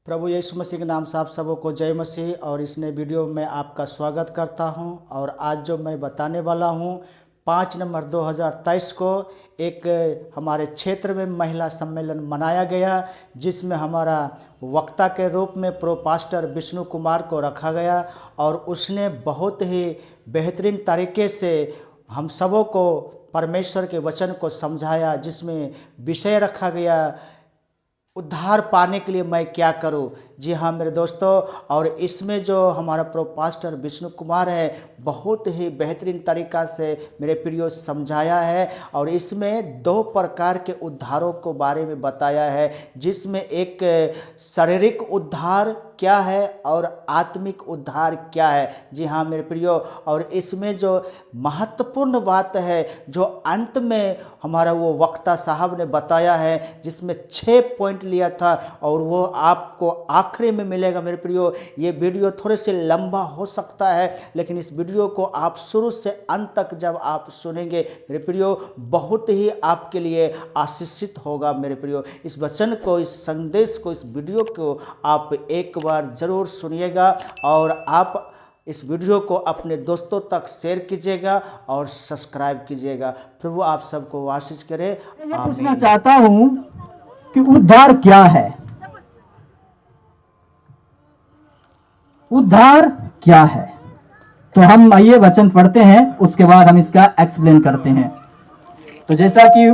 प्रभु यीशु मसीह के नाम से आप सबों को जय मसीह। और इस नए वीडियो में आपका स्वागत करता हूं। और आज जो मैं बताने वाला हूं 5 नवंबर 2023 को एक हमारे क्षेत्र में महिला सम्मेलन मनाया गया, जिसमें हमारा वक्ता के रूप में प्रो पास्टर विष्णु कुमार को रखा गया। और उसने बहुत ही बेहतरीन तरीके से हम सबों को परमेश्वर के वचन को समझाया, जिसमें विषय रखा गया उद्धार पाने के लिए मैं क्या करूं। जी हाँ मेरे दोस्तों, और इसमें जो हमारा प्रो पास्टर विष्णु कुमार है, बहुत ही बेहतरीन तरीक़ा से मेरे प्रियो समझाया है। और इसमें 2 प्रकार के उद्धारों को बारे में बताया है, जिसमें एक शारीरिक उद्धार क्या है और आत्मिक उद्धार क्या है। जी हाँ मेरे प्रियो, और इसमें जो महत्वपूर्ण बात है जो अंत में हमारा वो वक्ता साहब ने बताया है, जिसमें 6 पॉइंट लिया था, और वो आपको आखिरी में मिलेगा मेरे प्रियो। ये वीडियो थोड़े से लंबा हो सकता है, लेकिन इस वीडियो को आप शुरू से अंत तक जब आप सुनेंगे मेरे प्रियो, बहुत ही आपके लिए आशीषित होगा मेरे प्रियो। इस वचन को, इस संदेश को, इस वीडियो को आप एक बार ज़रूर सुनिएगा, और आप इस वीडियो को अपने दोस्तों तक शेयर कीजिएगा और सब्सक्राइब कीजिएगा। प्रभु आप सबको आशीष करे। मैं पूछना चाहता हूं कि उद्धार क्या है? उद्धार क्या है? तो हम आइए वचन पढ़ते हैं, उसके बाद हम इसका एक्सप्लेन करते हैं। तो जैसा कि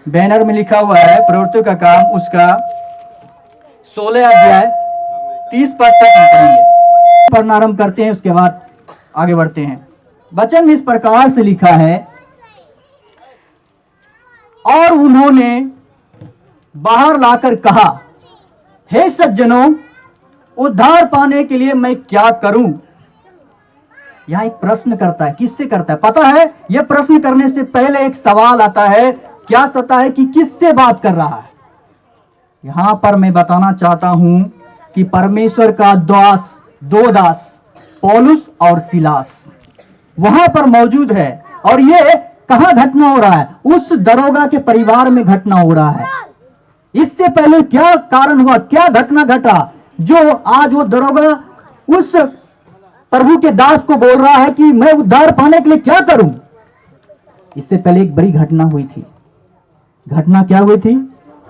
बैनर में लिखा हुआ है, प्रवृत्तियों का काम उसका 16 अध्याय 30 पद तक हम पढ़ेंगे। पढ़ना आरंभ करते हैं, उसके बाद आगे बढ़ते हैं। वचन में इस प्रकार से लिखा है, और उन्होंने बाहर लाकर कहा, हे सज्जनों, उद्धार पाने के लिए मैं क्या करूं? यहां एक प्रश्न करता है। किससे करता है पता है? यह प्रश्न करने से पहले एक सवाल आता है। क्या सता है कि किससे बात कर रहा है? यहां पर मैं बताना चाहता हूं कि परमेश्वर का दो दास पौलुस और सिलास वहां पर मौजूद है। और यह कहां घटना हो रहा है? उस दरोगा के परिवार में घटना हो रहा है। इससे पहले क्या कारण हुआ, क्या घटना घटा जो आज वो दरोगा उस प्रभु के दास को बोल रहा है कि मैं उद्धार पाने के लिए क्या करूं? इससे पहले एक बड़ी घटना हुई थी। घटना क्या हुई थी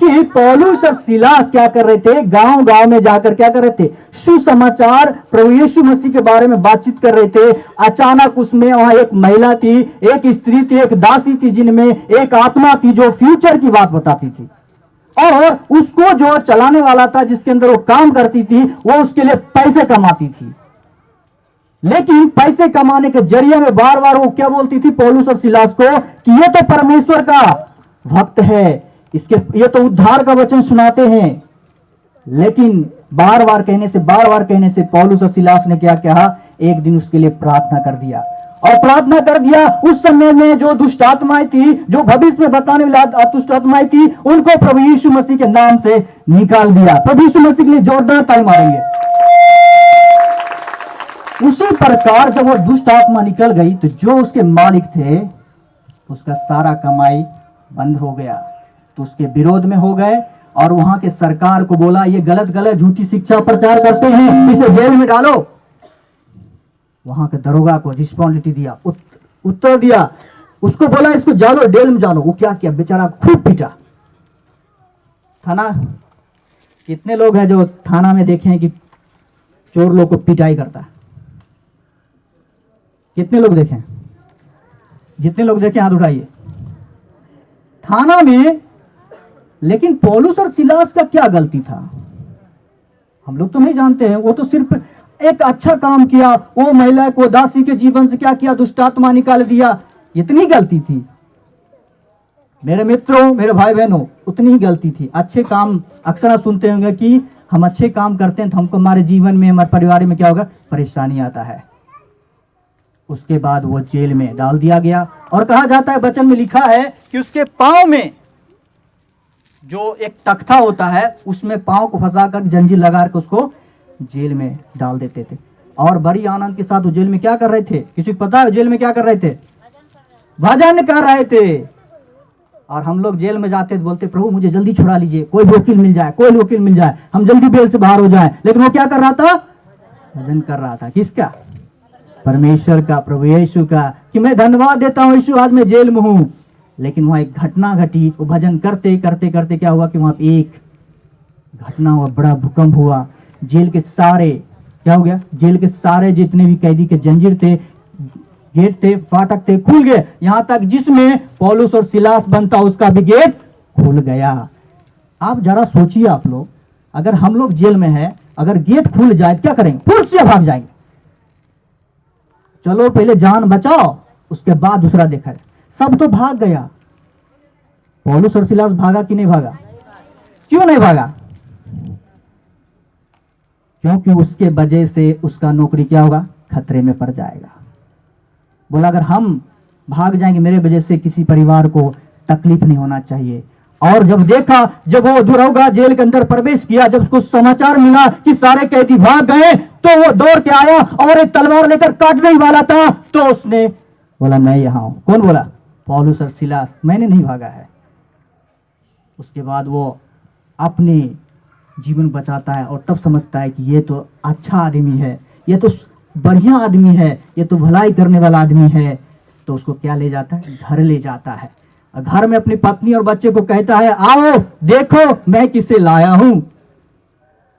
कि पौलुस और सिलास क्या कर रहे थे? गांव गांव में जाकर क्या कर रहे थे? सुसमाचार प्रभु यीशु मसीह के बारे में बातचीत कर रहे थे। अचानक उसमें वहां एक महिला थी, एक स्त्री थी, एक दासी थी, जिनमें एक आत्मा थी जो फ्यूचर की बात बताती थी। और उसको जो चलाने वाला था, जिसके अंदर वो काम करती थी, वो उसके लिए पैसे कमाती थी। लेकिन पैसे कमाने के जरिए में बार बार वो क्या बोलती थी पौलुस और सिलास को कि ये तो परमेश्वर का भक्त है, इसके ये तो उद्धार का वचन सुनाते हैं। लेकिन बार बार कहने से पौलुस और सिलास ने क्या कहा? एक दिन उसके लिए प्रार्थना कर दिया। और प्रार्थना कर दिया। उस समय में जो दुष्ट आत्माएं थी, जो भविष्य में बताने वाली दुष्ट आत्माएं थी, उनको प्रभु यीशु मसीह के नाम से निकाल दिया। प्रभु यीशु मसीह के लिए जोरदार ताली मारेंगे। उसी प्रकार जब वो दुष्ट आत्मा निकल गई, तो जो उसके मालिक थे उसका सारा कमाई बंद हो गया, तो उसके विरोध में हो गए। और वहां के सरकार को बोला, ये गलत झूठी शिक्षा प्रचार करते हैं, इसे जेल में डालो। वहां के दरोगा को रिस्पॉन्सिबिलिटी दिया, उत्तर दिया। उसको बोला इसको जालो, जेल में जालो। वो क्या किया? बेचारा खूब पीटा। थाना, कितने लोग हैं जो थाना में देखे हैं कि चोर लोग को पिटाई करता है? कितने लोग देखे? जितने लोग देखे हाथ उठाइए। थाना में। लेकिन पौलुस और सिलास का क्या गलती था? हम लोग तो नहीं जानते हैं। वो तो सिर्फ एक अच्छा काम किया। वो महिला को, दासी के जीवन से क्या किया? दुष्टात्मा निकाल दिया। इतनी गलती थी मेरे मित्रों, मेरे भाई बहनों, उतनी ही गलती थी। अच्छे काम अक्सर आप सुनते होंगे कि हम अच्छे काम करते हैं तो हमको हमारे जीवन में, हमारे परिवार में क्या होगा? परेशानी आता है। उसके बाद वो जेल में डाल दिया गया। और कहा जाता है, वचन में लिखा है कि उसके पांव में जो एक तख्ता होता है, उसमें पांव को फंसाकर जंजीर लगाकर उसको जेल में डाल देते थे। और बड़ी आनंद के साथ वो जेल में क्या कर रहे थे? किसी को पता है जेल में क्या कर रहे थे? भजन कर रहे थे। और हम लोग जेल में जाते तो बोलते प्रभु मुझे जल्दी छुड़ा लीजिए, कोई वकील मिल जाए, कोई वकील मिल जाए, हम जल्दी जेल से बाहर हो जाए। लेकिन वो क्या कर रहा था? भजन कर रहा था। किसका? परमेश्वर का, प्रभु यीशु का, कि मैं धन्यवाद देता हूँ यीशु आज मैं जेल में हूँ। लेकिन वहां एक घटना घटी। वो भजन करते करते करते क्या हुआ कि वहां एक घटना हुआ, बड़ा भूकंप हुआ। जेल के सारे क्या हो गया? जेल के सारे जितने भी कैदी के जंजीर थे, गेट थे, फाटक थे, खुल गए। यहां तक जिसमें पौलुस और सिलास बनता उसका भी गेट खुल गया। आप जरा सोचिए, आप लोग अगर हम लोग जेल में हैं, अगर गेट खुल जाए क्या करेंगे? फुर्र से भाग जाएंगे। चलो पहले जान बचाओ, उसके बाद दूसरा देखा है। सब तो भाग गया। पौलुस और सिलास भागा कि नहीं भागा? क्यों नहीं भागा? क्योंकि उसके वजह से उसका नौकरी क्या होगा? खतरे में पड़ जाएगा। बोला अगर हम भाग जाएंगे मेरे वजह से किसी परिवार को तकलीफ नहीं होना चाहिए। और जब देखा, जब वो दुरौगा जेल के अंदर प्रवेश किया, जब उसको समाचार मिला कि सारे कैदी भाग गए, तो वो दौड़ के आया और एक तलवार लेकर काटने ही वाला था। तो उसने बोला मैं यहां हूं। कौन बोला? पौलुस और सिलास। मैंने नहीं भागा है। उसके बाद वो अपने जीवन बचाता है और तब समझता है कि ये तो अच्छा आदमी है, ये तो बढ़िया आदमी है, ये तो भलाई करने वाला आदमी है। तो उसको क्या ले जाता है? घर ले जाता है। और घर में अपनी पत्नी और बच्चे को कहता है आओ देखो मैं किसे लाया हूं।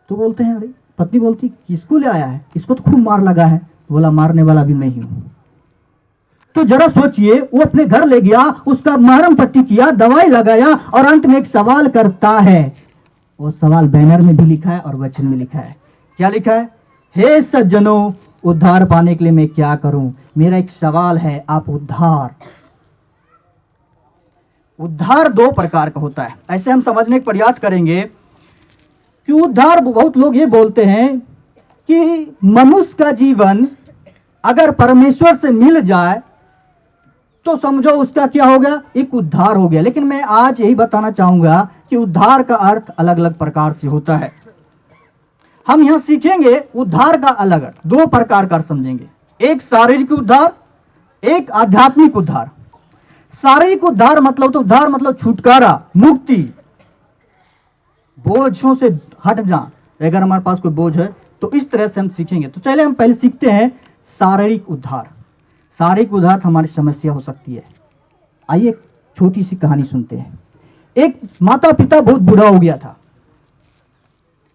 तो बोलते हैं अरे, पत्नी बोलती किसको ले आया है? इसको तो खूब मार लगा है। बोला मारने वाला भी मैं ही हूं। तो जरा सोचिए, वो अपने घर ले गया, उसका मरहम पट्टी किया, दवाई लगाया और अंत में एक सवाल करता है। वो सवाल बैनर में भी लिखा है और वचन में लिखा है। क्या लिखा है? हे सज्जनों, उद्धार पाने के लिए मैं क्या करूं? मेरा एक सवाल है, आप उद्धार दो प्रकार का होता है। ऐसे हम समझने का प्रयास करेंगे कि उद्धार, बहुत लोग ये बोलते हैं कि मनुष्य का जीवन अगर परमेश्वर से मिल जाए तो समझो उसका क्या हो गया? एक उद्धार हो गया। लेकिन मैं आज यही बताना चाहूंगा कि उद्धार का अर्थ अलग अलग प्रकार से होता है। हम यहां सीखेंगे उद्धार का अलग अर्थ, दो प्रकार का समझेंगे। एक शारीरिक उद्धार, एक आध्यात्मिक उद्धार। शारीरिक उद्धार मतलब तो उद्धार मतलब छुटकारा, मुक्ति, बोझों से हट जा। अगर हमारे पास कोई बोझ है तो इस तरह से हम सीखेंगे। तो चलिए हम पहले सीखते हैं शारीरिक उद्धार। शारीरिक उद्धार हमारी समस्या हो सकती है। आइए एक छोटी सी कहानी सुनते हैं। एक माता पिता बहुत बूढ़ा हो गया था।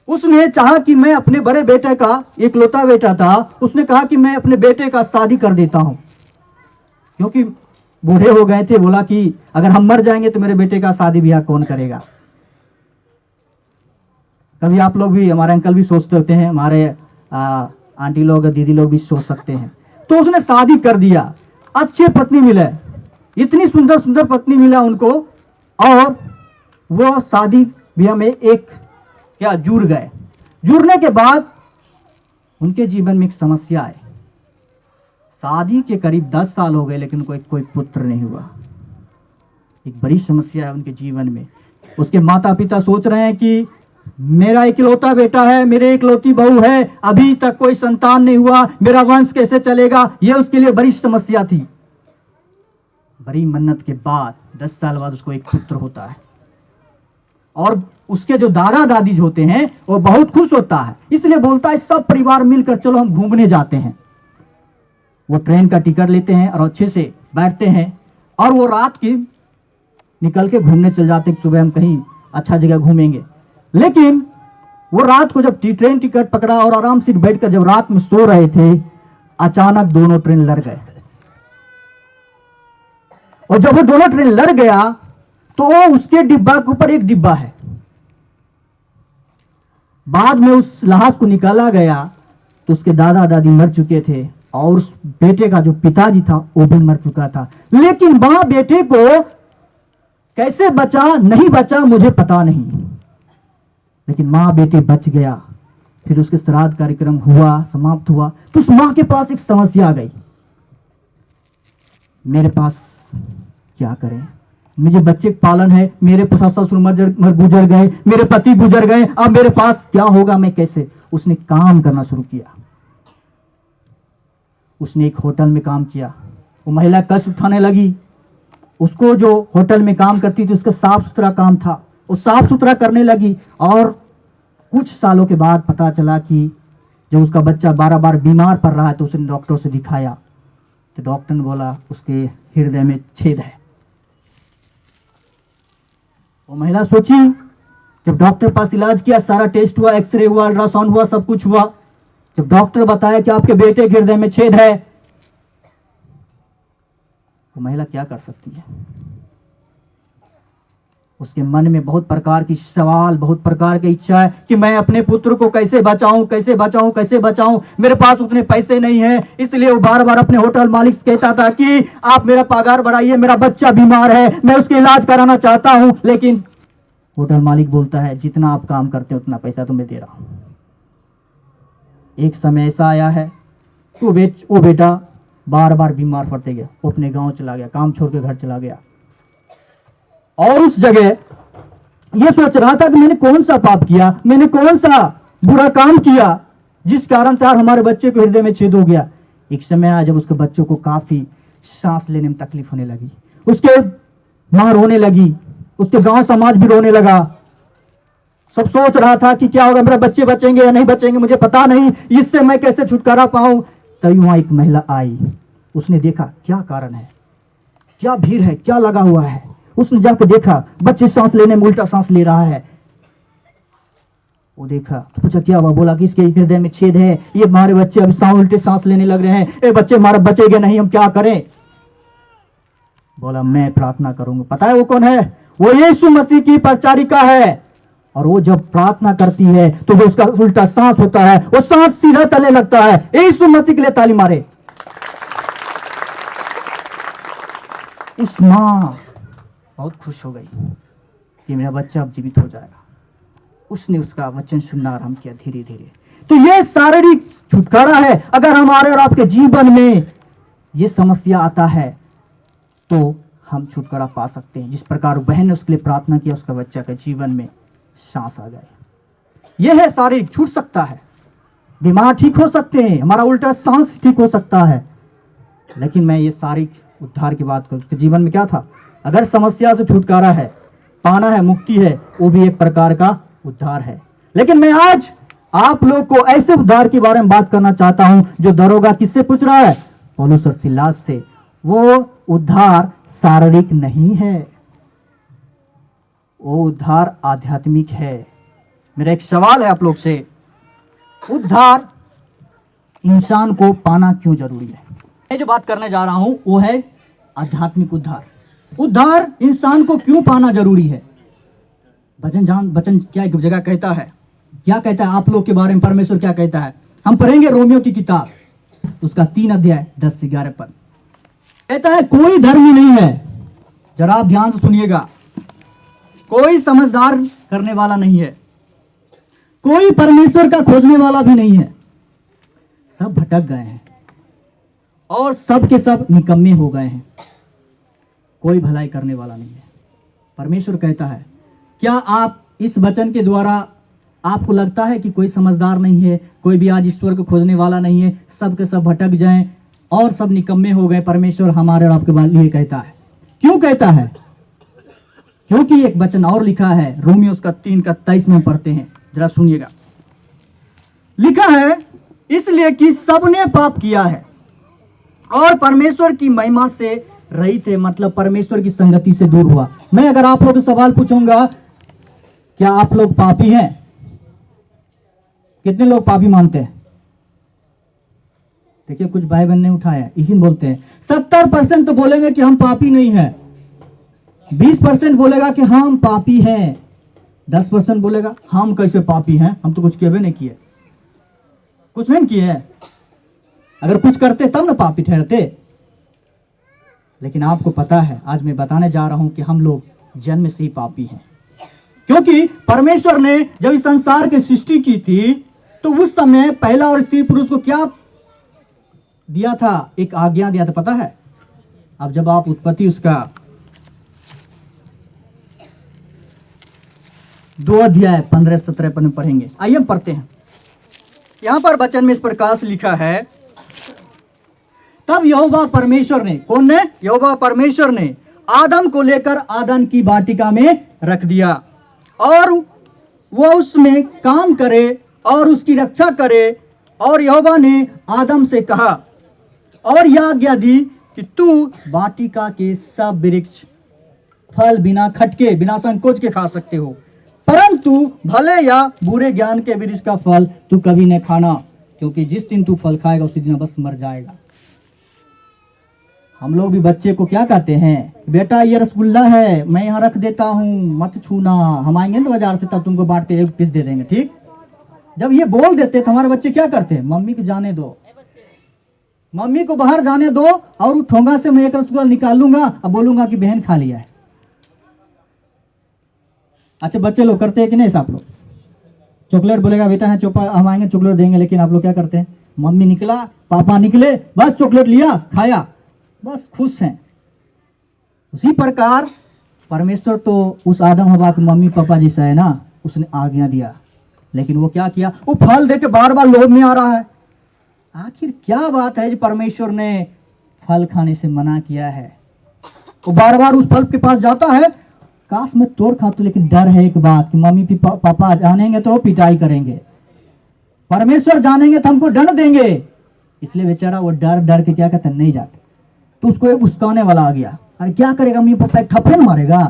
उसने चाहा कि मैं अपने बड़े बेटे का, इकलौता बेटा था, उसने कहा कि मैं अपने बेटे का शादी कर देता हूं, क्योंकि बूढ़े हो गए थे। बोला कि अगर हम मर जाएंगे तो मेरे बेटे का शादी ब्याह कौन करेगा? कभी आप लोग भी, हमारे अंकल भी सोचते होते हैं, हमारे आंटी लोग, दीदी लोग भी सोच सकते हैं। तो उसने शादी कर दिया। अच्छे पत्नी मिले, इतनी सुंदर सुंदर पत्नी मिला उनको, और वो शादी ब्याह में एक क्या जुड़ गए। जुड़ने के बाद उनके जीवन में एक समस्या है। शादी के करीब 10 साल हो गए लेकिन कोई पुत्र नहीं हुआ। एक बड़ी समस्या है उनके जीवन में। उसके माता पिता सोच रहे हैं कि मेरा इकलौता बेटा है, मेरे इकलौती बहू है, अभी तक कोई संतान नहीं हुआ, मेरा वंश कैसे चलेगा? यह उसके लिए बड़ी समस्या थी। बड़ी मन्नत के बाद 10 साल बाद उसको एक पुत्र होता है, और उसके जो दादा दादी होते हैं वो बहुत खुश होता है। इसलिए बोलता है सब परिवार मिलकर चलो हम घूमने जाते हैं। वो ट्रेन का टिकट लेते हैं और अच्छे से बैठते हैं, और वो रात की निकल के घूमने चल जाते हैं, सुबह हम कहीं अच्छा जगह घूमेंगे। लेकिन वो रात को जब ट्रेन टिकट पकड़ा और आराम से बैठकर जब रात में सो रहे थे, अचानक दोनों ट्रेन लड़ गए। और जब वो दोनों ट्रेन लड़ गया तो उसके डिब्बा के ऊपर एक डिब्बा है। बाद में उस लाश को निकाला गया तो उसके दादा दादी मर चुके थे, और उस बेटे का जो पिताजी था वो भी मर चुका था। लेकिन मां बेटे को कैसे बचा, नहीं बचा, मुझे पता नहीं, लेकिन मां बेटे बच गया। फिर उसके श्राद्ध कार्यक्रम हुआ, समाप्त हुआ, तो उस मां के पास एक समस्या आ गई, मेरे पास क्या करें? मुझे बच्चे का पालन है, मेरे ससुर गुजर गए, मेरे पति गुजर गए, अब मेरे पास क्या होगा, मैं कैसे? उसने काम करना शुरू किया। उसने एक होटल में काम किया। वो महिला कष्ट उठाने लगी, उसको जो होटल में काम करती थी उसका साफ सुथरा काम था, वो साफ सुथरा करने लगी। और कुछ सालों के बाद पता चला कि जब उसका बच्चा बार बार बीमार पड़ रहा है तो उसने डॉक्टर से दिखाया, तो डॉक्टर ने बोला उसके हृदय में छेद है। वो महिला सोची, जब डॉक्टर पास इलाज किया, सारा टेस्ट हुआ, एक्सरे हुआ, अल्ट्रासाउंड हुआ, सब कुछ हुआ, जब डॉक्टर बताया कि आपके बेटे के हृदय में छेद है, वो महिला क्या कर सकती है? उसके मन में बहुत प्रकार की सवाल, बहुत प्रकार की इच्छा है कि मैं अपने पुत्र को कैसे बचाऊं, कैसे बचाऊं, कैसे बचाऊं। मेरे पास उतने पैसे नहीं हैं, इसलिए वो बार बार अपने होटल मालिक से कहता था कि आप मेरा पगार बढ़ाइए, मेरा बच्चा बीमार है, मैं उसके इलाज कराना चाहता हूं। लेकिन होटल मालिक बोलता है जितना आप काम करते हैं उतना पैसा तुम्हें दे रहा हूं। एक समय ऐसा आया है वो बेटा बार बार बीमार पड़ते गया, वो अपने गांव चला गया, काम छोड़ के घर चला गया। और उस जगह ये सोच रहा था कि मैंने कौन सा पाप किया, मैंने कौन सा बुरा काम किया जिस कारण से यार हमारे बच्चे को हृदय में छेद हो गया। एक समय आया जब उसके बच्चों को काफी सांस लेने में तकलीफ होने लगी, उसके मां रोने लगी, उसके गांव समाज भी रोने लगा। सब सोच रहा था कि क्या होगा, मेरे बच्चे बचेंगे या नहीं बचेंगे, मुझे पता नहीं, इससे मैं कैसे छुटकारा पाऊं। तभी वहां एक महिला आई, उसने देखा क्या कारण है, क्या भीड़ है, क्या लगा हुआ है। उसने जाकर देखा बच्चे सांस लेने में उल्टा सांस ले रहा है। वो देखा तो पूछा क्या हुआ, बोला कि इसके हृदय में छेद है, ये हमारे बच्चे अभी उल्टे सांस लेने लग रहे हैं, ये बच्चे हमारे बचेंगे नहीं, हम क्या करें। बोला मैं प्रार्थना करूंगा। पता है वो कौन है? वो यीशु मसीह की परिचारिका है। और वो जब प्रार्थना करती है तो जो उसका उल्टा सांस होता है वो सांस सीधा चलने लगता है। यीशु मसीह के लिए ताली मारे। इस मां बहुत खुश हो गई कि मेरा बच्चा अब जीवित हो जाएगा। उसने उसका वचन सुनना आरंभ किया धीरे धीरे। तो ये शारीरिक छुटकारा है। अगर हमारे और आपके जीवन में ये समस्या आता है तो हम छुटकारा पा सकते हैं। जिस प्रकार बहन ने उसके लिए प्रार्थना किया, उसका बच्चा के जीवन में सांस आ गई। यह है शारीरिक, छूट सकता है, बीमार ठीक हो सकते हैं, हमारा उल्टा सांस ठीक हो सकता है। लेकिन मैं ये शारीरिक उद्धार की बात करूं, उसके जीवन में क्या था? अगर समस्या से छुटकारा है, पाना है, मुक्ति है, वो भी एक प्रकार का उद्धार है। लेकिन मैं आज आप लोग को ऐसे उद्धार के बारे में बात करना चाहता हूं जो दरोगा किससे पूछ रहा है? पौलुस और सिलास से। वो उद्धार शारीरिक नहीं है, वो उद्धार आध्यात्मिक है। मेरा एक सवाल है आप लोग से, उद्धार इंसान को पाना क्यों जरूरी है? मैं जो बात करने जा रहा हूं वो है आध्यात्मिक उद्धार। उद्धार इंसान को क्यों पाना जरूरी है? वचन क्या एक जगह कहता है, क्या कहता है आप लोग के बारे में? परमेश्वर क्या कहता है? हम पढ़ेंगे रोमियो की किताब, उसका 3 अध्याय 10 से 11 पद। कहता है कोई धर्मी नहीं है, जरा आप ध्यान से सुनिएगा, कोई समझदार करने वाला नहीं है, कोई परमेश्वर का खोजने वाला भी नहीं है, सब भटक गए हैं और सब के सब निकम्मे हो गए हैं, कोई भलाई करने वाला नहीं है। परमेश्वर कहता है, क्या आप इस वचन के द्वारा आपको लगता है कि कोई समझदार नहीं है, कोई भी आज ईश्वर को खोजने वाला नहीं है, सब के सब भटक जाएं और सब निकम्मे हो गए? परमेश्वर हमारे और आपके लिए कहता है। क्यों कहता है? क्योंकि एक वचन और लिखा है, रोमियो उसका 3 का 23 में पढ़ते हैं, जरा सुनिएगा। लिखा है, इसलिए कि सबने पाप किया है और परमेश्वर की महिमा से रहित है, मतलब परमेश्वर की संगति से दूर हुआ। मैं अगर आप लोग से सवाल पूछूंगा, क्या आप लोग पापी हैं? कितने लोग पापी मानते हैं? देखिए कुछ भाई बहन ने उठाया, इसी में बोलते हैं 70% तो बोलेंगे कि हम पापी नहीं है, 20% बोलेगा कि हम पापी हैं, 10% बोलेगा हम कैसे पापी हैं, हम तो कुछ किए भी नहीं किए, कुछ नहीं किए हैं। अगर कुछ करते तब ना पापी ठहरते। लेकिन आपको पता है, आज मैं बताने जा रहा हूं कि हम लोग जन्म से ही पापी हैं। क्योंकि परमेश्वर ने जब इस संसार की सृष्टि की थी तो उस समय पहला और स्त्री पुरुष को क्या दिया था? एक आज्ञा दिया था, पता है? अब जब आप उत्पत्ति उसका 2 अध्याय 15-17 पद में पढ़ेंगे। आइए हम पढ़ते हैं। यहां पर वचन में इस प्रकार से लिखा है, तब यहोवा परमेश्वर ने, कौन ने? यहोवा परमेश्वर ने आदम को लेकर आदम की वाटिका में रख दिया और वो उसमें काम करे और उसकी रक्षा करे। और यहोवा ने आदम से कहा और यह आज्ञा दी कि तू वाटिका के सब वृक्ष फल बिना खटके बिना संकोच के खा सकते हो, परंतु भले या बुरे ज्ञान के वृक्ष का फल तू कभी न खाना, क्योंकि जिस दिन तू फल खाएगा उसी दिन बस मर जाएगा। हम लोग भी बच्चे को क्या कहते हैं, बेटा ये रसगुल्ला है मैं यहाँ रख देता हूँ मत छूना, हम आएंगे ना बाजार से तब तुमको बांट के एक पीस दे देंगे, ठीक। जब ये बोल देते तो हमारे बच्चे क्या करते हैं, मम्मी को जाने दो, मम्मी को बाहर जाने दो और वो ठोंगा से मैं एक रसगुल्ला निकाल लूंगा और बोलूंगा कि बहन खा लिया है। अच्छा बच्चे लोग करते हैं कि नहीं आप लोग, चॉकलेट बोलेगा बेटा है चोपा हम आएंगे चॉकलेट देंगे, लेकिन आप लोग क्या करते हैं, मम्मी निकला पापा निकले बस चॉकलेट लिया खाया बस खुश हैं। उसी प्रकार परमेश्वर तो उस आदम हवा के मम्मी पापा जैसा है ना, उसने आज्ञा दिया, लेकिन वो क्या किया, वो फल दे के बार बार लोभ में आ रहा है। आखिर क्या बात है जो परमेश्वर ने फल खाने से मना किया है। वो बार बार उस फल के पास जाता है, काश मैं तोड़ खातू, लेकिन डर है एक बात कि मम्मी पापा जानेंगे तो पिटाई करेंगे, परमेश्वर जानेंगे तो हमको दंड देंगे, इसलिए बेचारा वो डर डर के क्या कहते हैं नहीं जाते। तो उसको एक उस्काने वाला आ गया, अरे क्या करेगा मम्मी पापा एक थप्पड़ मारेगा,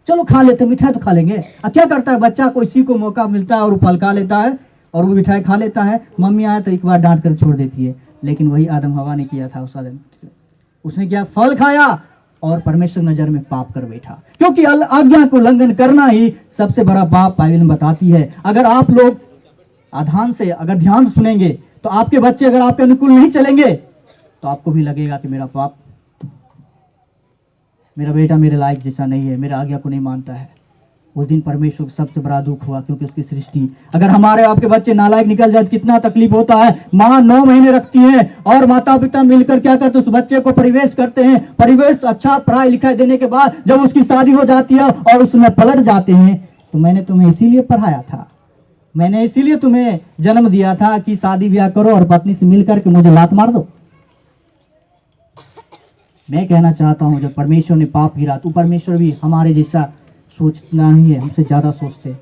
चलो खा लेते मिठाई तो खा लेंगे। क्या करता है बच्चा को, इसी को मौका मिलता है और वो फल खा लेता है और वो मिठाई खा लेता है। मम्मी आए तो एक बार डांट कर छोड़ देती है, लेकिन वही आदम हवा ने किया था उस आदम, उसने क्या फल खाया और परमेश्वर नजर में पाप कर बैठा, क्योंकि आज्ञा को उल्लंघन करना ही सबसे बड़ा पाप बाइबल बताती है। अगर आप लोग अगर ध्यान से सुनेंगे तो आपके बच्चे अगर आपके अनुकूल नहीं चलेंगे तो आपको भी लगेगा कि मेरा पाप, मेरा बेटा मेरे लायक जैसा नहीं है, मेरा आज्ञा को नहीं मानता है। उस दिन परमेश्वर को सबसे बड़ा दुख हुआ, क्योंकि उसकी सृष्टि अगर हमारे आपके बच्चे नालायक निकल जाए कितना तकलीफ होता है। माँ 9 महीने रखती है और माता पिता मिलकर क्या करते हैं, उस बच्चे को परिवेश करते हैं, परिवेश अच्छा पढ़ाई लिखाई देने के बाद जब उसकी शादी हो जाती है और उसमें पलट जाते हैं, तो मैंने तुम्हें इसीलिए पढ़ाया था, मैंने इसीलिए तुम्हें जन्म दिया था कि शादी ब्याह करो और पत्नी से मिलकर के मुझे लात मार दो। मैं कहना चाहता हूं जब परमेश्वर ने पाप गिरा तो परमेश्वर भी हमारे जैसा सोचना नहीं है, हमसे ज्यादा सोचते।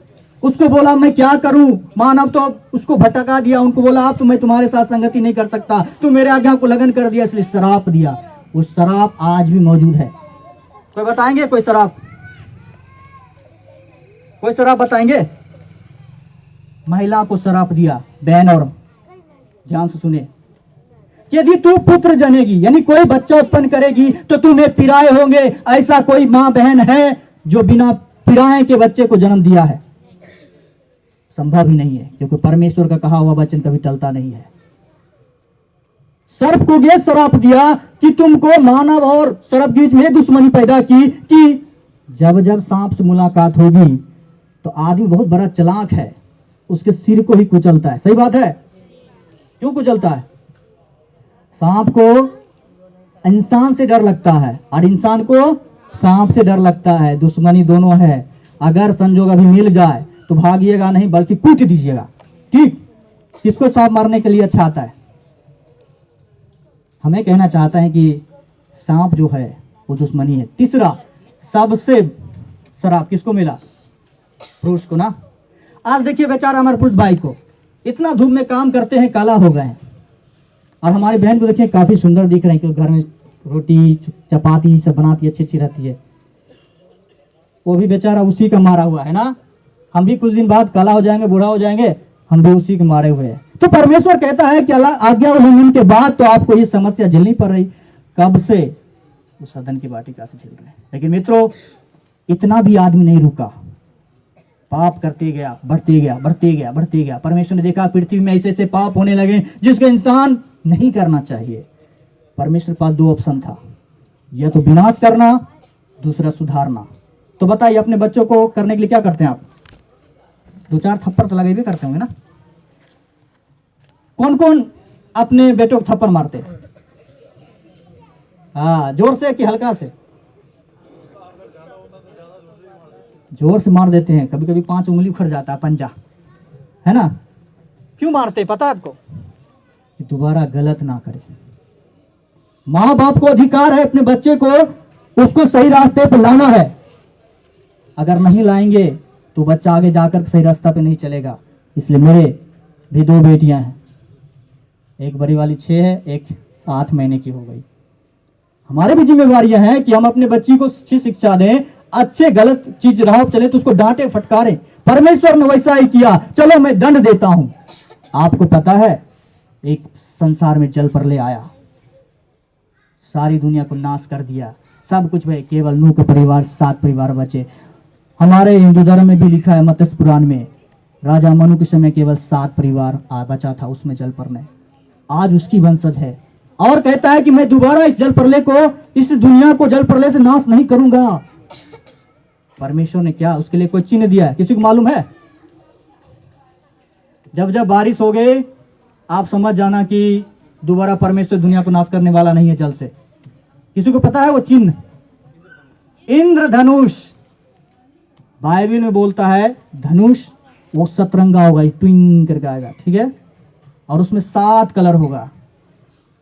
उसको बोला मैं क्या करूं, मानव तो उसको भटका दिया, उनको बोला आप तो मैं तुम्हारे साथ संगति नहीं कर सकता, तू मेरे आज्ञा को उल्लंघन कर दिया, इसलिए श्राप दिया। वो श्राप आज भी मौजूद है। कोई बताएंगे कोई श्राप, कोई श्राप बताएंगे। महिला को श्राप दिया, बहन और ध्यान से सुने, यदि तू पुत्र जनेगी यानी कोई बच्चा उत्पन्न करेगी तो तुम्हें पिराए होंगे। ऐसा कोई मां बहन है जो बिना पिराए के बच्चे को जन्म दिया है? संभव ही नहीं है, क्योंकि परमेश्वर का कहा हुआ वचन कभी टलता नहीं है। सर्प को यह श्राप दिया कि तुमको मानव और सर्प के बीच में दुश्मनी पैदा की कि जब जब सांप से मुलाकात होगी तो आदमी बहुत बड़ा चालाक है, उसके सिर को ही कुचलता है। सही बात है, क्यों कुचलता है? सांप को इंसान से डर लगता है और इंसान को सांप से डर लगता है, दुश्मनी दोनों है। अगर संजोग अभी मिल जाए तो भागिएगा नहीं बल्कि कूट दीजिएगा, ठीक। किसको सांप मारने के लिए अच्छा आता है? हमें कहना चाहता है कि सांप जो है वो दुश्मनी है। तीसरा सबसे श्राप किसको मिला? पुरुष को ना। आज देखिए बेचारा हमारे पुरुष भाई को इतना धूप में काम करते हैं, काला हो गए हैं, और हमारी बहन को देखिए काफी सुंदर दिख रहे हैं, क्योंकि घर में रोटी चपाती सब बनाती है, अच्छी अच्छी रहती है। वो भी बेचारा उसी का मारा हुआ है ना। हम भी कुछ दिन बाद काला हो जाएंगे, बूढ़ा हो जाएंगे, हम भी उसी के मारे हुए हैं। तो परमेश्वर कहता है कि अल्लाह आज्ञा उल्लंघन के बाद तो आपको ये समस्या झेलनी पड़ रही। कब से? उस सदन की वाटिका से झेल रहे हैं। लेकिन मित्रों इतना भी आदमी नहीं रुका, पाप करते गया, बढ़ते गया, बढ़ते गया, बढ़ते गया। परमेश्वर ने देखा पृथ्वी में ऐसे ऐसे पाप होने लगे जिसको इंसान नहीं करना चाहिए। परमेश्वर के पास 2 ऑप्शन था, या तो विनाश करना, दूसरा सुधारना। तो बताइए अपने बच्चों को करने के लिए क्या करते हैं आप? 2-4 थप्पड़ तो लगे भी करते होंगे ना। कौन कौन अपने बेटों को थप्पड़ मारते हैं? हाँ, जोर से कि हल्का से? जोर से मार देते हैं। कभी कभी 5 उंगली उखड़ जाता है, पंजा, है ना। क्यों मारते पता है आपको? कि दोबारा गलत ना करे। माँ बाप को अधिकार है अपने बच्चे को उसको सही रास्ते पर लाना है। अगर नहीं लाएंगे तो बच्चा आगे जाकर सही रास्ता पे नहीं चलेगा। इसलिए मेरे भी 2 बेटियां हैं, एक बड़ी वाली 6 है, एक 8 महीने की हो गई। हमारे भी जिम्मेवारियां हैं कि हम अपने बच्ची को अच्छी शिक्षा दें, अच्छे गलत चीज राह चले तो उसको डांटे फटकारें। परमेश्वर ने वैसा ही किया, चलो मैं दंड देता हूं। आपको पता है एक संसार में जल प्रलय आया, सारी दुनिया को नाश कर दिया, सब कुछ भाई, केवल नूह के परिवार 7 परिवार बचे। हमारे हिंदू धर्म में भी लिखा है मत्स्य पुराण में, राजा मनु के समय केवल 7 परिवार बचा था उसमें जल प्रलय। आज उसकी वंशज है और कहता है कि मैं दोबारा इस जल प्रलय को, इस दुनिया को जल प्रलय से नाश नहीं करूंगा। परमेश्वर ने क्या उसके लिए कोई चिन्ह दिया है? किसी को मालूम है? जब जब बारिश हो गई आप समझ जाना कि दोबारा परमेश्वर दुनिया को नाश करने वाला नहीं है जल से। किसी को पता है वो चिन्ह? इंद्रधनुष। बाइबल में बोलता है धनुष वो सतरंगा होगा, ट्विंग करके आएगा, ठीक है, और उसमें 7 कलर होगा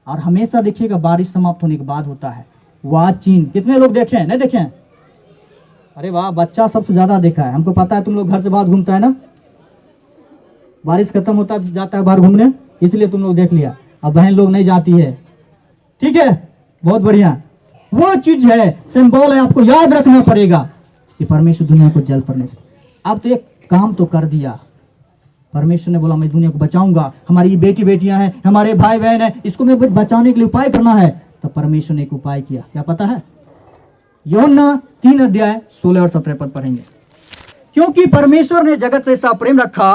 और हमेशा देखिएगा बारिश समाप्त होने के बाद होता है। वह चिन्ह कितने लोग देखे हैं? नहीं देखे हैं? अरे वाह, बच्चा सबसे ज्यादा देखा है। हमको पता है तुम लोग घर से बाहर घूमता है ना, बारिश खत्म होता जाता है बाहर घूमने, इसलिए तुम लोग देख लिया। अब बहन लोग नहीं जाती है, ठीक है, बहुत बढ़िया। वो चीज है, सिंबल है, आपको याद रखना पड़ेगा कि परमेश्वर दुनिया को जल प्रलय से। अब तो एक काम तो कर दिया, परमेश्वर ने बोला मैं दुनिया को बचाऊंगा, हमारी बेटी बेटियां हैं, हमारे भाई बहन हैं, इसको मैं बचाने के लिए उपाय करना है। तो परमेश्वर ने एक उपाय किया, क्या पता है? यूहन्ना 3 अध्याय 16 और 17 पद पढ़ेंगे। क्योंकि परमेश्वर ने जगत से ऐसा प्रेम रखा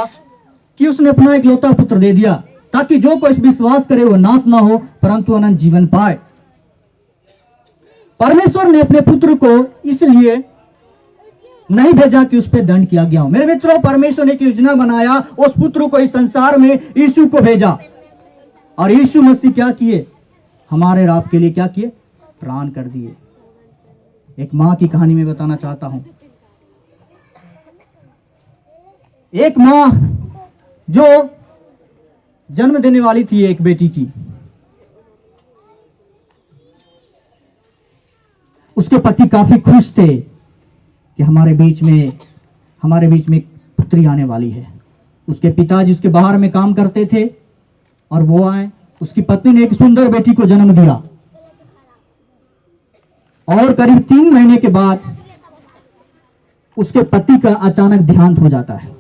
कि उसने अपना इकलौता पुत्र दे दिया, ताकि जो कोई विश्वास करे वो नाश ना हो परंतु अनंत जीवन पाए। परमेश्वर ने अपने पुत्र को इसलिए नहीं भेजा कि उस पर दंड किया गया हो। मेरे मित्रों, परमेश्वर ने एक योजना बनाया, उस पुत्र को इस संसार में यीशु को भेजा और यीशु मसीह क्या किए? हमारे राप के लिए क्या किए? प्राण कर दिए। एक मां की कहानी में बताना चाहता हूं। एक मां जो जन्म देने वाली थी एक बेटी की, उसके पति काफी खुश थे कि हमारे बीच में एक पुत्री आने वाली है। उसके पिताजी उसके बाहर में काम करते थे और वो आए, उसकी पत्नी ने एक सुंदर बेटी को जन्म दिया और करीब 3 महीने के बाद उसके पति का अचानक देहांत हो जाता है।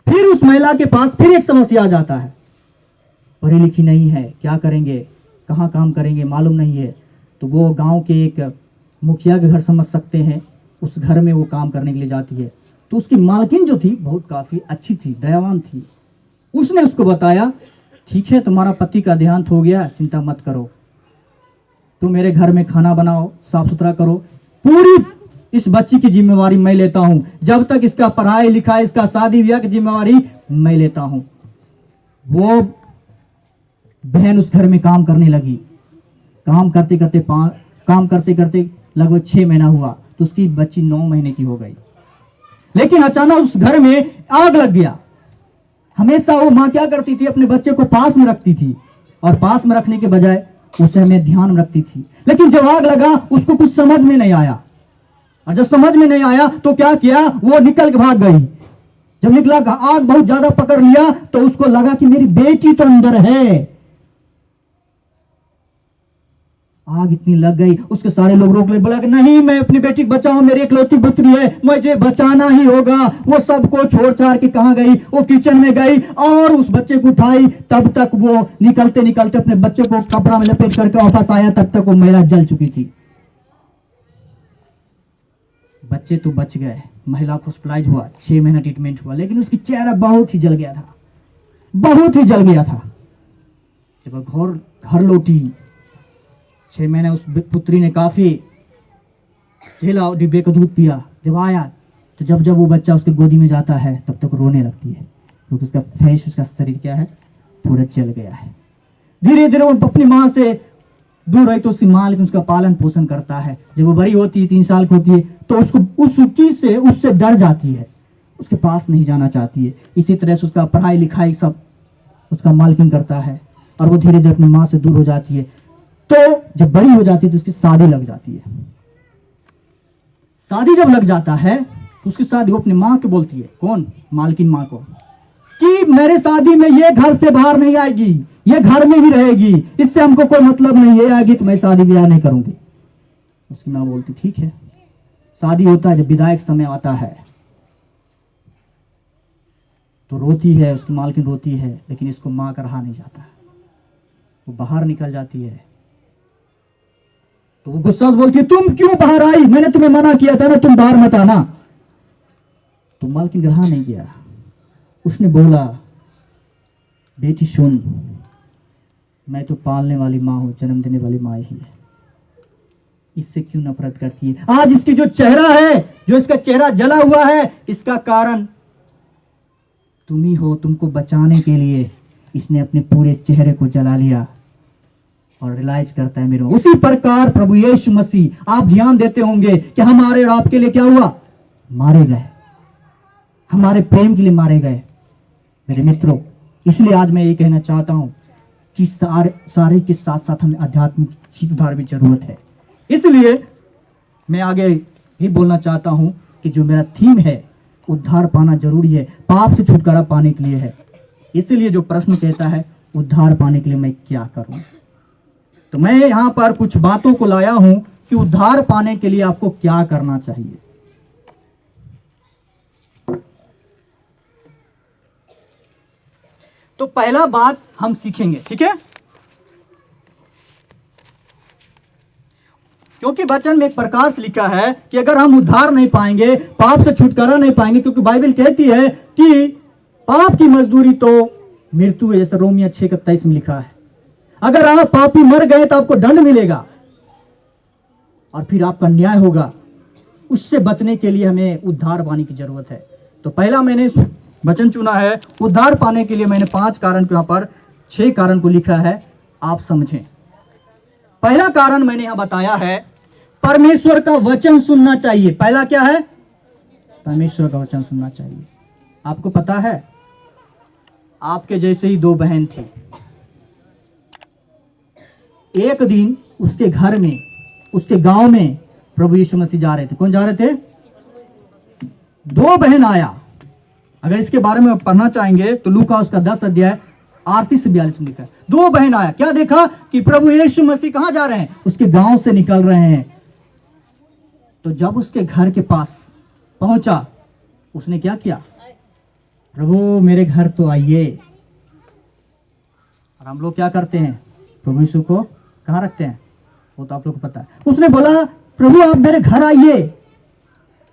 फिर उस महिला के पास फिर एक समस्या आ जाता है, पढ़ी लिखी नहीं है, क्या करेंगे, कहाँ काम करेंगे मालूम नहीं है। तो वो गांव के एक मुखिया के घर समझ सकते हैं, उस घर में वो काम करने के लिए जाती है। तो उसकी मालकिन जो थी बहुत काफ़ी अच्छी थी, दयावान थी। उसने उसको बताया, ठीक है तुम्हारा पति का देहांत हो गया, चिंता मत करो, तुम मेरे घर में खाना बनाओ, साफ सुथरा करो, पूरी इस बच्ची की जिम्मेवारी मैं लेता हूं, जब तक इसका पढ़ाई लिखाई, इसका शादी ब्याह की जिम्मेवारी मैं लेता हूं। वो बहन उस घर में काम करने लगी। काम करते करते लगभग 6 महीना हुआ तो उसकी बच्ची 9 महीने की हो गई। लेकिन अचानक उस घर में आग लग गया। हमेशा वो माँ क्या करती थी, अपने बच्चे को पास में रखती थी और पास में रखने के बजाय उसे हमें ध्यान में रखती थी। लेकिन जब आग लगा उसको कुछ समझ में नहीं आया, और जब समझ में नहीं आया तो क्या किया, वो निकल के भाग गई। जब निकला, आग बहुत ज्यादा पकड़ लिया तो उसको लगा कि मेरी बेटी तो अंदर है। आग इतनी लग गई, उसके सारे लोग रोक ले, बोला कि नहीं मैं अपनी बेटी को बचाऊं, मेरी इकलौती पुत्री है, मुझे बचाना ही होगा। वो सबको छोड़ छाड़ के कहां गई, वो किचन में गई और उस बच्चे को उठाई। तब तक वो निकलते निकलते अपने बच्चे को कपड़ा में लपेट करके वापस आया, तब तक वो महिला जल चुकी थी। बच्चे तो बच गए, महिला हॉस्पिटलाइज हुआ, 6 महीना ट्रीटमेंट हुआ, लेकिन उसकी चेहरा बहुत ही जल गया था, बहुत ही जल गया था। जब घर लौटी, 6 महीने उस पुत्री ने काफी झेला, डिब्बे का दूध पिया। जब आया तो जब वो बच्चा उसके गोदी में जाता है तब तक रोने लगती है, क्योंकि उसका फेस, उसका शरीर क्या है, पूरा जल गया है। धीरे धीरे वो अपनी माँ से दूर रही तो उसकी माँ लेकिन उसका पालन पोषण करता है। जब वो बड़ी होती है, 3 साल की होती है, तो उसको उससे डर जाती है, उसके पास नहीं जाना चाहती है। इसी तरह से उसका पढ़ाई लिखाई सब उसका मालकिन करता है और वो धीरे धीरे अपनी माँ से दूर हो जाती है। तो जब बड़ी हो जाती है तो उसकी शादी लग जाती है। शादी जब लग जाता है तो उसकी शादी वो अपनी माँ के बोलती है, कौन, मालकिन माँ को, कि मेरे शादी में ये घर से बाहर नहीं आएगी, ये घर में ही रहेगी, इससे हमको कोई मतलब नहीं, ये आएगी तो मैं शादी ब्याह नहीं करूंगी। उसकी माँ बोलती ठीक है। शादी होता है, जब विदाई का समय आता है तो रोती है, उसकी मालकिन रोती है, लेकिन इसको माँ का रहा नहीं जाता। वो बाहर निकल जाती है तो वो गुस्सा से बोलती है, तुम क्यों बाहर आई, मैंने तुम्हें मना किया था ना, तुम बाहर मत आना। तो मालकिन रहा नहीं गया, उसने बोला, बेटी सुन, मैं तो पालने वाली माँ हूं, जन्म देने वाली माँ ही है, इससे क्यों नफरत करती है। आज इसकी जो चेहरा है, जो इसका चेहरा जला हुआ है, इसका कारण तुम ही हो। तुमको बचाने के लिए इसने अपने पूरे चेहरे को जला लिया और रियलाइज करता है मेरे। उसी प्रकार प्रभु यीशु मसीह, आप ध्यान देते होंगे कि हमारे और आपके लिए क्या हुआ, मारे गए, हमारे प्रेम के लिए मारे गए मेरे मित्रों। इसलिए आज मैं ये कहना चाहता हूं कि सारे के साथ साथ हमें आध्यात्मिक सुधार भी जरूरत है। इसलिए मैं आगे ही बोलना चाहता हूं कि जो मेरा थीम है, उद्धार पाना जरूरी है, पाप से छुटकारा पाने के लिए है। इसलिए जो प्रश्न कहता है उद्धार पाने के लिए मैं क्या करूं, तो मैं यहां पर कुछ बातों को लाया हूं कि उद्धार पाने के लिए आपको क्या करना चाहिए। तो पहला बात हम सीखेंगे, ठीक है, क्योंकि वचन में एक प्रकार से लिखा है कि अगर हम उद्धार नहीं पाएंगे, पाप से छुटकारा नहीं पाएंगे, क्योंकि बाइबल कहती है कि पाप की मजदूरी तो मृत्यु है, जैसे रोमियो 6:27 में लिखा है। अगर आप पापी मर गए तो आपको दंड मिलेगा और फिर आपका न्याय होगा। उससे बचने के लिए हमें उद्धार पाने की जरूरत है। तो पहला मैंने वचन चुना है, उद्धार पाने के लिए मैंने 5 कारण को, यहां पर 6 कारण को लिखा है, आप समझें। पहला कारण मैंने यहां बताया है, परमेश्वर का वचन सुनना चाहिए। पहला क्या है, परमेश्वर का वचन सुनना चाहिए। आपको पता है, आपके जैसे ही 2 बहन थी। एक दिन उसके घर में, उसके गांव में प्रभु यीशु मसीह जा रहे थे। कौन जा रहे थे? 2 बहन आया। अगर इसके बारे में पढ़ना चाहेंगे तो लूका उसका 10 अध्याय 38 से 42 में लिखा है। 2 बहन आया, क्या देखा कि प्रभु यीशु मसीह कहां जा रहे हैं, उसके गांव से निकल रहे हैं। तो जब उसके घर के पास पहुंचा, उसने क्या किया, प्रभु मेरे घर तो आइए। और हम लोग क्या करते हैं, प्रभु यीशु को कहां रखते हैं, वो तो आप लोग को पता है। उसने बोला, प्रभु आप मेरे घर आइए।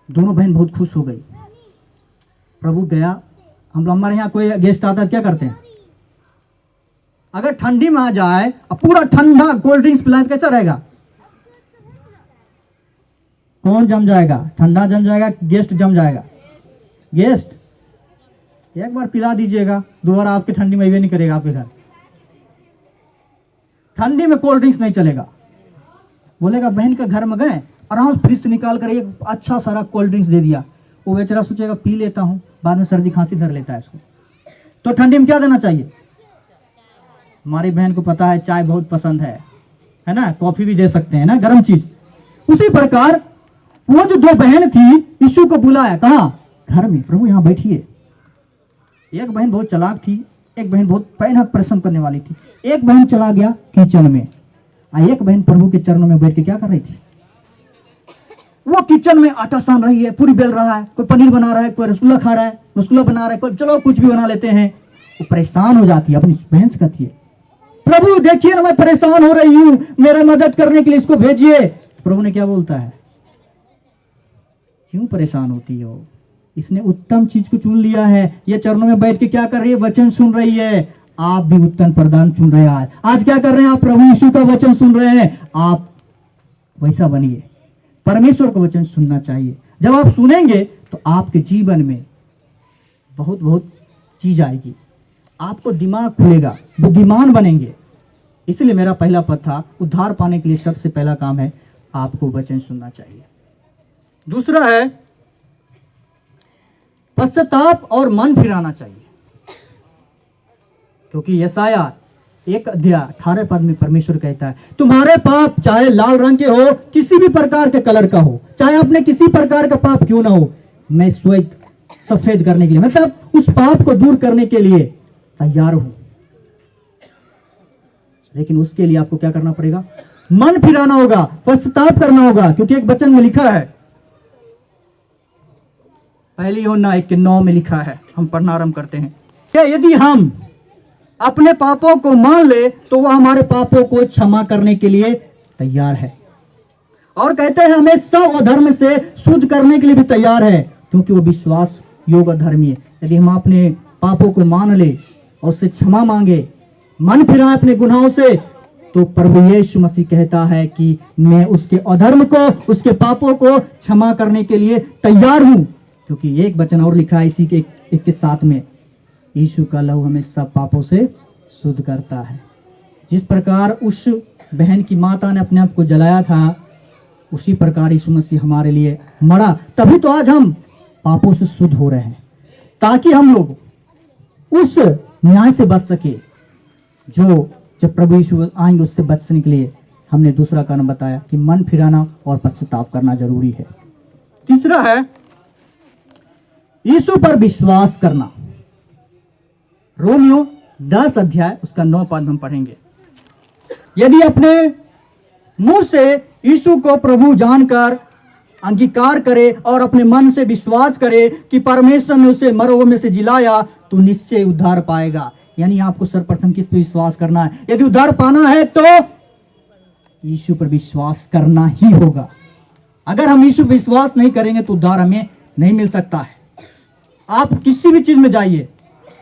दोनों बहन बहुत खुश हो गई। प्रभु गया। हम लोग, हमारे यहाँ कोई गेस्ट आता है क्या करते हैं, अगर ठंडी में आ जाए और पूरा ठंडा कोल्ड ड्रिंक्स पिलाए तो कैसा रहेगा, कौन जम जाएगा, ठंडा जम जाएगा, गेस्ट जम जाएगा। गेस्ट एक बार पिला दीजिएगा, दोबारा आपके ठंडी में भी नहीं करेगा। आपके घर ठंडी में कोल्ड ड्रिंक्स नहीं चलेगा। बोलेगा बहन के घर में गए, आराम से फ्रिज से निकाल कर एक अच्छा सारा कोल्ड ड्रिंक्स दे दिया, वो बेचारा सोचेगा पी लेता हूं, बाद में सर्दी खांसी धर लेता है इसको। तो ठंडी में क्या देना चाहिए, हमारी बहन को पता है चाय बहुत पसंद है ना, कॉफी भी दे सकते हैं ना, गर्म चीज। उसी प्रकार वो जो 2 बहन थी, यीशु को बुलाया, कहा, घर में, प्रभु यहां बैठिए। एक बहन बहुत चालाक थी, एक बहन बहुत मेहनत परिश्रम करने वाली थी। एक बहन चला गया किचन में, और एक बहन प्रभु के चरणों में बैठ के क्या कर रही थी, वो किचन में आटा सान रही है, पूरी बेल रहा है, कोई पनीर बना रहा है, कोई रसगुल्ला खा रहा है, रसगुल्ला बना रहा है, कोई चलो कुछ भी बना लेते हैं। वो परेशान हो जाती है, अपनी बहन से कहती है, प्रभु देखिए ना मैं परेशान हो रही हूं, मेरा मदद करने के लिए इसको भेजिए। प्रभु ने क्या बोलता है, क्यों परेशान होती हो, इसने उत्तम चीज को चुन लिया है, ये चरणों में बैठ के क्या कर रही है, वचन सुन रही है। आप भी उत्तम प्रदान चुन रहे हैं। आज क्या कर रहे हैं आप, प्रभु यीशु का वचन सुन रहे हैं। आप वैसा बनिए, परमेश्वर का वचन सुनना चाहिए। जब आप सुनेंगे तो आपके जीवन में बहुत बहुत चीज आएगी, आपको दिमाग खुलेगा, बुद्धिमान बनेंगे। इसलिए मेरा पहला पद था, उद्धार पाने के लिए सबसे पहला काम है आपको वचन सुनना चाहिए। दूसरा है पश्चाताप और मन फिराना चाहिए, क्योंकि यशाया एक अध्याय 18 पद में परमेश्वर कहता है, तुम्हारे पाप चाहे लाल रंग के हो, किसी भी प्रकार के कलर का हो, चाहे आपने किसी प्रकार का पाप क्यों ना हो, मैं श्वेत सफेद करने के लिए, मतलब उस पाप को दूर करने के लिए तैयार हूं। लेकिन उसके लिए आपको क्या करना पड़ेगा? मन फिराना होगा, पश्चाताप करना होगा, क्योंकि एक वचन में लिखा है, पहली यूहन्ना 1:9 में लिखा है, हम पढ़ना आरंभ करते हैं कि यदि हम अपने पापों को मान ले तो वह हमारे पापों को क्षमा करने के लिए तैयार है, और कहते हैं हमें सब अधर्म से शुद्ध करने के लिए भी तैयार है, क्योंकि वो विश्वास योग्य धर्मी है। यदि हम अपने पापों को मान ले और उससे क्षमा मांगे, मन फिराए अपने गुनाहों से, तो प्रभु यीशु मसीह कहता है कि मैं उसके अधर्म को, उसके पापों को क्षमा करने के लिए तैयार हूं। क्योंकि एक वचन और लिखा है इसी के 1:7 में, यीशु का लहू हमें सब पापों से शुद्ध करता है। जिस प्रकार उस बहन की माता ने अपने आप को जलाया था, उसी प्रकार यीशु मसीह हमारे लिए मरा, तभी तो आज हम पापों से शुद्ध हो रहे हैं, ताकि हम लोग उस न्याय से बच सके जो जब प्रभु यीशु आएंगे उससे बचने के लिए हमने दूसरा कारण बताया कि मन फिराना और पश्चाताप करना जरूरी है। तीसरा है यीशु पर विश्वास करना। रोमियो 10 अध्याय उसका 9 पद हम पढ़ेंगे, यदि अपने मुंह से यीशु को प्रभु जानकर अंगीकार करे और अपने मन से विश्वास करे कि परमेश्वर ने उसे मरे हुए में से जिलाया, तो निश्चय उद्धार पाएगा। यानी आपको सर्वप्रथम किस पे विश्वास करना है? यदि उद्धार पाना है तो यीशु पर विश्वास करना ही होगा। अगर हम यीशु पर विश्वास नहीं करेंगे तो उद्धार हमें नहीं मिल सकता है। आप किसी भी चीज में जाइए,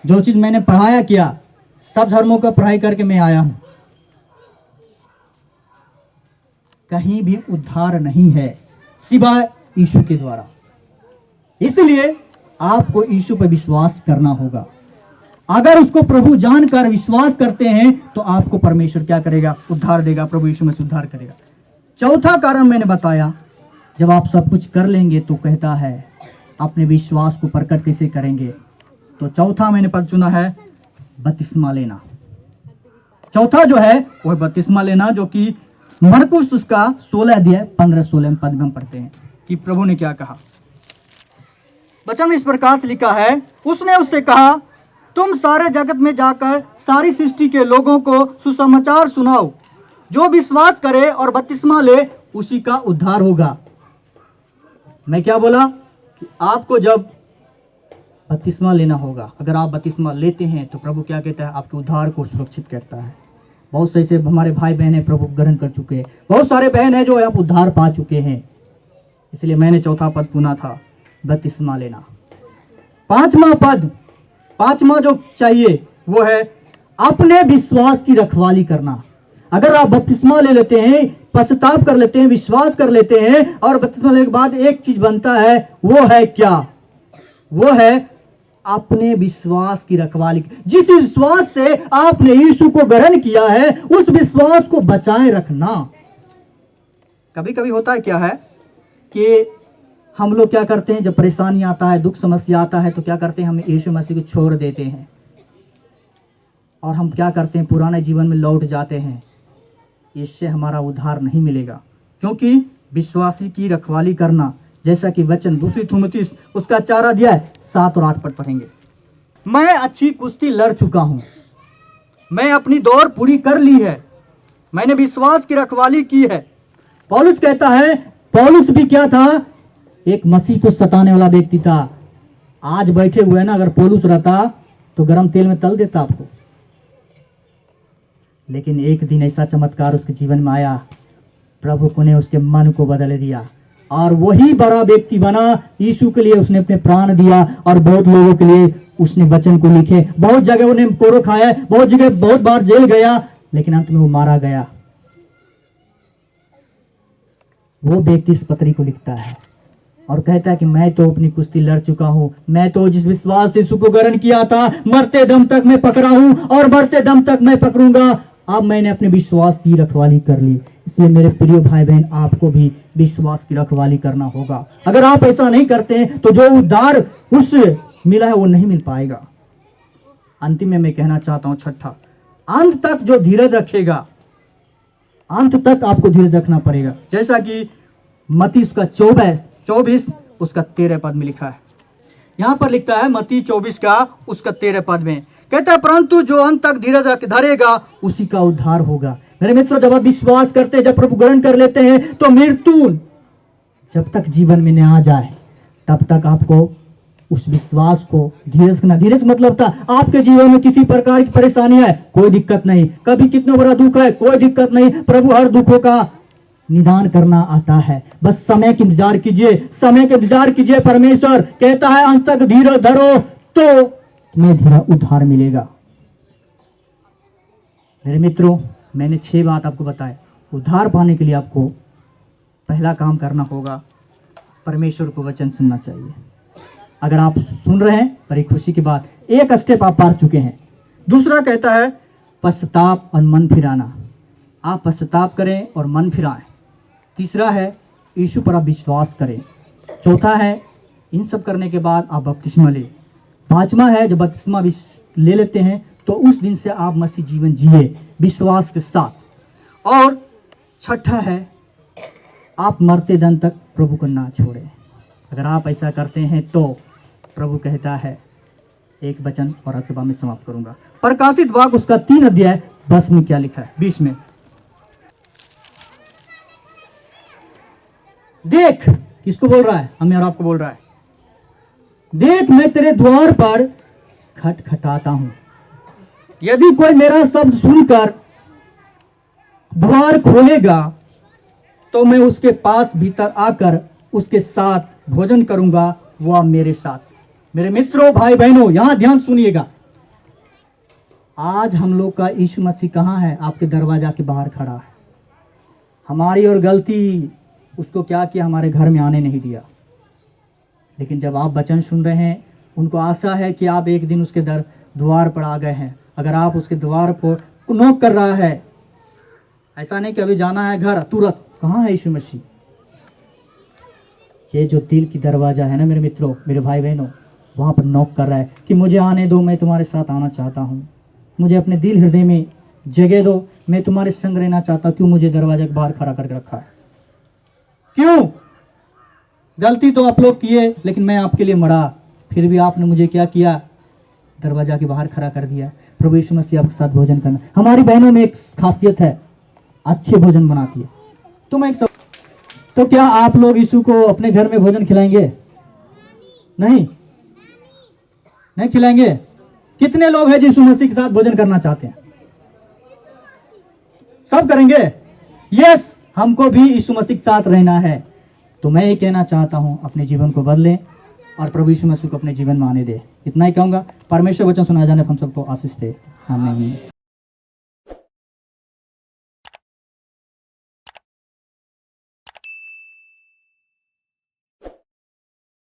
जो चीज मैंने पढ़ाया किया, सब धर्मों का पढ़ाई करके मैं आया हूं, कहीं भी उद्धार नहीं है सिवाय यीशु के द्वारा। इसलिए आपको यीशु पर विश्वास करना होगा। अगर उसको प्रभु जानकर विश्वास करते हैं तो आपको परमेश्वर क्या करेगा? उद्धार देगा, प्रभु यीशु में उद्धार करेगा। चौथा कारण मैंने बताया, जब आप सब कुछ कर लेंगे तो कहता है अपने विश्वास को प्रकट कैसे करेंगे? तो चौथा मैंने पद चुना है बपतिस्मा लेना। चौथा जो है वो है बपतिस्मा लेना, जो कि मरकुस उसका 16 अध्याय 15-16 पद में हम पढ़ते हैं कि प्रभु ने क्या कहा। वचन में इस प्रकार से लिखा है, उसने उससे कहा, तुम सारे जगत में जाकर सारी सृष्टि के लोगों को सुसमाचार सुनाओ, जो विश्वास करे और बपतिस्मा ले उसी का उद्धार होगा। मैं क्या बोला कि आपको जब बपतिस्मा लेना होगा, अगर आप बपतिस्मा लेते हैं तो प्रभु क्या कहता है? आपके उद्धार को सुरक्षित करता है। बहुत से ऐसे हमारे भाई बहन है प्रभु ग्रहण कर चुके हैं, बहुत सारे बहन है जो आप उद्धार पा चुके हैं। इसलिए मैंने चौथा पद चुना था बपतिस्मा लेना। पांचवा जो चाहिए वो है अपने विश्वास की रखवाली करना। अगर आप बपतिस्मा ले लेते हैं, पश्चाताप कर लेते हैं, विश्वास कर लेते हैं, और बपतिस्मा लेने के बाद एक चीज बनता है, वो है क्या? वो है अपने विश्वास की रखवाली। जिस विश्वास से आपने यीशु को ग्रहण किया है, उस विश्वास को बचाए रखना। कभी कभी होता है क्या है कि हम लोग क्या करते हैं, जब परेशानी आता है, दुख समस्या आता है, तो क्या करते हैं? हम यीशु मसीह को छोड़ देते हैं और हम क्या करते हैं? पुराने जीवन में लौट जाते हैं। इससे हमारा उद्धार नहीं मिलेगा, क्योंकि विश्वासी की रखवाली करना, जैसा कि वचन 2 तीमुथियुस उसका 4 अध्याय 7 और 8 पद पढ़ेंगे। मैं अच्छी कुश्ती लड़ चुका हूं, मैं अपनी दौड़ पूरी कर ली है, मैंने विश्वास की रखवाली की है। पौलुस कहता है, पौलुस भी क्या था? एक मसीह को सताने वाला व्यक्ति था। आज बैठे हुए ना, अगर पौलुस रहता तो गरम तेल में तल देता आपको। लेकिन एक दिन ऐसा चमत्कार उसके जीवन में आया, प्रभु ने उसके मन को बदल दिया और वही बड़ा व्यक्ति बना। यीशु के लिए उसने अपने प्राण दिया और बहुत लोगों के लिए उसने वचन को लिखे। बहुत जगह उन्हें कोरो खाया, बहुत जगह बहुत बार जेल गया, लेकिन अंत में वो मारा गया। वो व्यक्ति इस पत्री को लिखता है और कहता है कि मैं तो अपनी कुश्ती लड़ चुका हूं, मैं तो जिस विश्वास से यीशु को ग्रहण किया था, मरते दम तक मैं पकड़ा हूं और मरते दम तक मैं पकड़ूंगा। अब मैंने अपने विश्वास की रखवाली कर ली। इसलिए मेरे प्रिय भाई बहन, आपको भी विश्वास की रखवाली करना होगा। अगर आप ऐसा नहीं करते हैं तो जो उद्धार उससे मिला है वो नहीं मिल पाएगा। अंतिम में मैं कहना चाहता हूं, छठा, अंत तक जो धीरज रखेगा, अंत तक आपको धीरज रखना पड़ेगा। जैसा कि मत्ती उसका 24 उसका 13 पद में लिखा है। यहां पर लिखता है मत्ती 24 का उसका 13 पद में, कहता है परंतु जो अंत तक धीरज धरेगा उसी का उद्धार होगा। मेरे मित्रों, जब आप विश्वास करते हैं, जब प्रभु ग्रहण कर लेते हैं, तो मृत्यु जब तक जीवन में न आ जाए तब तक आपको उस विश्वास को धीरज करना। धीरज मतलब था आपके जीवन में किसी प्रकार की परेशानी है, कोई दिक्कत नहीं। कभी कितना बड़ा दुख है, कोई दिक्कत नहीं। प्रभु हर दुखों का निदान करना आता है। बस समय का इंतजार कीजिए, समय का इंतजार कीजिए। परमेश्वर कहता है अंत तक धीरज धरो तो तुम्हें धीरा उद्धार मिलेगा। मेरे मित्रों, मैंने 6 बात आपको बताए। उद्धार पाने के लिए आपको पहला काम करना होगा, परमेश्वर को वचन सुनना चाहिए। अगर आप सुन रहे हैं, बड़ी खुशी की बात, एक स्टेप आप पार चुके हैं। दूसरा कहता है पश्चाताप और मन फिराना। आप पश्चाताप करें और मन फिराएं। तीसरा है यीशु पर आप विश्वास करें। चौथा है इन सब करने के बाद आप बपतिस्मा लें। पांचवा है जब बपतिस्मा ले लेते हैं तो उस दिन से आप मसीह जीवन जिए विश्वास के साथ। और छठा है आप मरते दम तक प्रभु को ना छोड़ें। अगर आप ऐसा करते हैं तो प्रभु कहता है, एक वचन और आपके बाद में समाप्त करूंगा। प्रकाशित वाक्य उसका 3 अध्याय 10 में क्या लिखा है, 20 में, देख, किसको बोल रहा है? हमें और आपको बोल रहा है। देख मैं तेरे द्वार पर खटखटाता हूं, यदि कोई मेरा शब्द सुनकर द्वार खोलेगा तो मैं उसके पास भीतर आकर उसके साथ भोजन करूंगा, वह मेरे साथ। मेरे मित्रों, भाई बहनों, यहां ध्यान सुनिएगा। आज हम लोग का यीशु मसीह कहां है? आपके दरवाजा के बाहर खड़ा है। हमारी और गलती उसको क्या किया, हमारे घर में आने नहीं दिया। लेकिन जब आप वचन सुन रहे हैं, उनको आशा है कि आप एक दिन उसके द्वार पर आ गए हैं। अगर आप उसके द्वार पर नॉक कर रहा है, ऐसा नहीं कि अभी जाना है घर तुरंत, कहाँ है यीशु मसीह? ये जो दिल की दरवाजा है ना मेरे मित्रों, मेरे भाई बहनों, वहाँ पर नॉक कर रहा है कि मुझे आने दो, मैं तुम्हारे साथ आना चाहता हूँ। मुझे अपने दिल हृदय में जगह दो, मैं तुम्हारे संग रहना चाहता। क्यों मुझे दरवाजा के बाहर खड़ा करके रखा है? क्यों? गलती तो आप लोग किए, लेकिन मैं आपके लिए मरा, फिर भी आपने मुझे क्या किया? दरवाजा के बाहर खड़ा कर दिया। प्रभु यीशु मसीह आपके साथ भोजन करना। हमारी बहनों में एक खासियत है, अच्छे भोजन बनाती है। तो क्या आप लोग यीशु को अपने घर में भोजन खिलाएंगे? नहीं खिलाएंगे? कितने लोग हैं जो यीशु मसीह के साथ भोजन करना चाहते हैं? सब करेंगे? यस, हमको भी यीशु मसीह के साथ रहना है। तो मैं ये कहना चाहता हूं, अपने जीवन को बदलें और प्रभु यीशु मसीह को अपने जीवन में आने दे। इतना ही कहूंगा। परमेश्वर वचन सुनाए जाने हम सबको आशीष दे। आमीन।